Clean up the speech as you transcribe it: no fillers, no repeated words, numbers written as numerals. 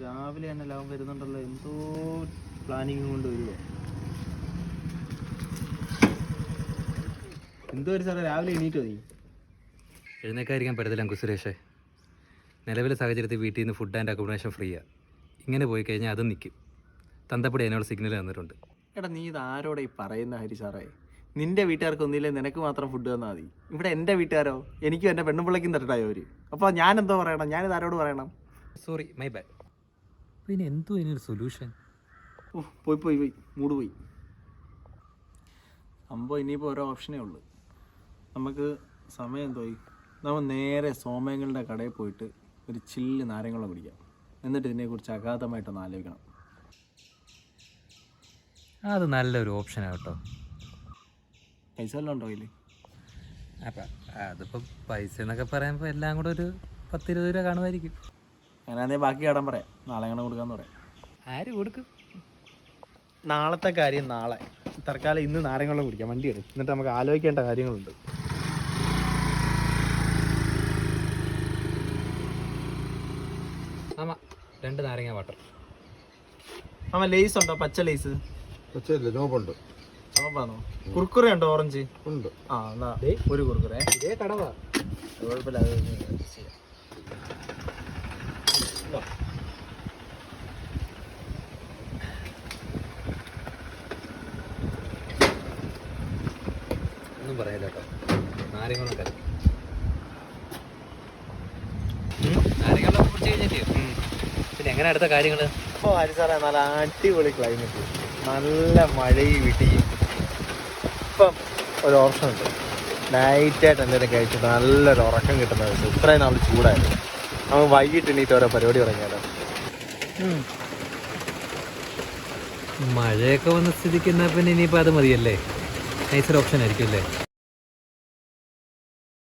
രാവിലെ തന്നെ ലാഭം വരുന്നുണ്ടല്ലോ, എന്തോ പ്ലാനിങ് കൊണ്ട് വരുമോ എന്തോ ഒരു സാറേ. രാവിലെ എണീറ്റോ നീ? എഴുന്നേക്കാതിരിക്കാൻ പറ്റത്തില്ല അങ്കു സുരേഷേ. നിലവിലെ സാഹചര്യത്തിൽ വീട്ടിൽ നിന്ന് ഫുഡ് ആൻഡ് അക്കോമഡേഷൻ ഫ്രീയാണ്. ഇങ്ങനെ പോയി കഴിഞ്ഞാൽ അതും നിൽക്കും. തന്തപ്പടി അതിനുള്ള സിഗ്നൽ തന്നിട്ടുണ്ട്. എടാ നീ ഇത് ആരോടെ ഈ പറയുന്ന ഹരി സാറേ? നിന്റെ വീട്ടുകാർക്ക് ഒന്നില്ലേ നിനക്ക് മാത്രം ഫുഡ് തന്നാൽ മതി. ഇവിടെ എൻ്റെ വീട്ടുകാരോ എനിക്കും എൻ്റെ പെണ്ണുപിള്ളയ്ക്കും തരട്ടായോ അവർ? അപ്പോൾ ഞാൻ എന്തോ പറയണം? ഞാനിത് ആരോട് പറയണം? Sorry, my bad. പിന്നെ എന്തോ ഇതിനൊരു സൊല്യൂഷൻ? ഓ പോയി പോയി പോയി മൂട് പോയി. സംഭവം ഇനിയിപ്പോൾ ഓരോ ഓപ്ഷനേ ഉള്ളൂ. നമുക്ക് സമയം തോയി നമ്മൾ നേരെ സോമയങ്ങളുടെ കടയിൽ പോയിട്ട് ഒരു ചില്ല് നാരങ്ങളും കുടിക്കാം. എന്നിട്ട് ഇതിനെക്കുറിച്ച് അഗാധമായിട്ടൊന്ന് ആലോചിക്കണം. അത് നല്ലൊരു ഓപ്ഷനാണ് കേട്ടോ. പൈസ വല്ലതും ഉണ്ടോ കയ്യിൽ? അപ്പം അതിപ്പോൾ പൈസ എന്നൊക്കെ പറയുമ്പോൾ എല്ലാം കൂടെ ഒരു 10-20 രൂപ കാണുമായിരിക്കും. ഞാനാണെങ്കിൽ ബാക്കി കടം പറയാം, നാളെ അങ്ങനെ കൊടുക്കാമെന്ന് പറയാം. ആര് കൊടുക്കും? നാളത്തെ കാര്യം നാളെ. തൽക്കാലം ഇന്ന് നാരങ്ങളും കുടിക്കാം. വണ്ടി എടുക്കും, എന്നിട്ട് നമുക്ക് ആലോചിക്കേണ്ട കാര്യങ്ങളുണ്ട്. ആമാ 2 നാരങ്ങ വാട്ടർ. ആമാ ലേസ് ഉണ്ടോ? പച്ച ലേസ് നോമ്പുണ്ട്. നോമ്പാണോ? കുർക്കുറ ഉണ്ടോ? ഓറഞ്ച് ഉണ്ട്. ആ എന്നാ ഒരു കുർക്കുറേ. ഇതേ കടവാ, കുഴപ്പമില്ല, അത് adjust ചെയ്യാം. ഒന്നും പറയാല്ല കേട്ടോ. നാരങ്ങളും കലക്കി നാരങ്ങളും കുടിച്ച് കഴിഞ്ഞിട്ട് പിന്നെ എങ്ങനെ അടുത്ത കാര്യങ്ങൾ? അപ്പോൾ ഹരി സാറേ നല്ല അടിപൊളി ക്ലൈമറ്റ്, നല്ല മഴയും ഇടിയും. ഇപ്പം ഒരു ഓപ്ഷൻ ഉണ്ട്, നൈറ്റായിട്ട് എന്തെങ്കിലും കഴിച്ചിട്ട് നല്ലൊരു ഉറക്കം കിട്ടുന്ന ദിവസം. ഇത്രയും നാൾ ചൂടായിരുന്നു. നമുക്ക് വൈകിട്ട് എണീറ്റ് ഓരോ പരിപാടി തുടങ്ങിയാലോ? മഴയൊക്കെ വന്ന സ്ഥിതിക്ക് എന്നാൽ പിന്നെ ഇനിയിപ്പോൾ അത് മതിയല്ലേ? നൈസർ ഓപ്ഷൻ ആയിരിക്കും അല്ലേ?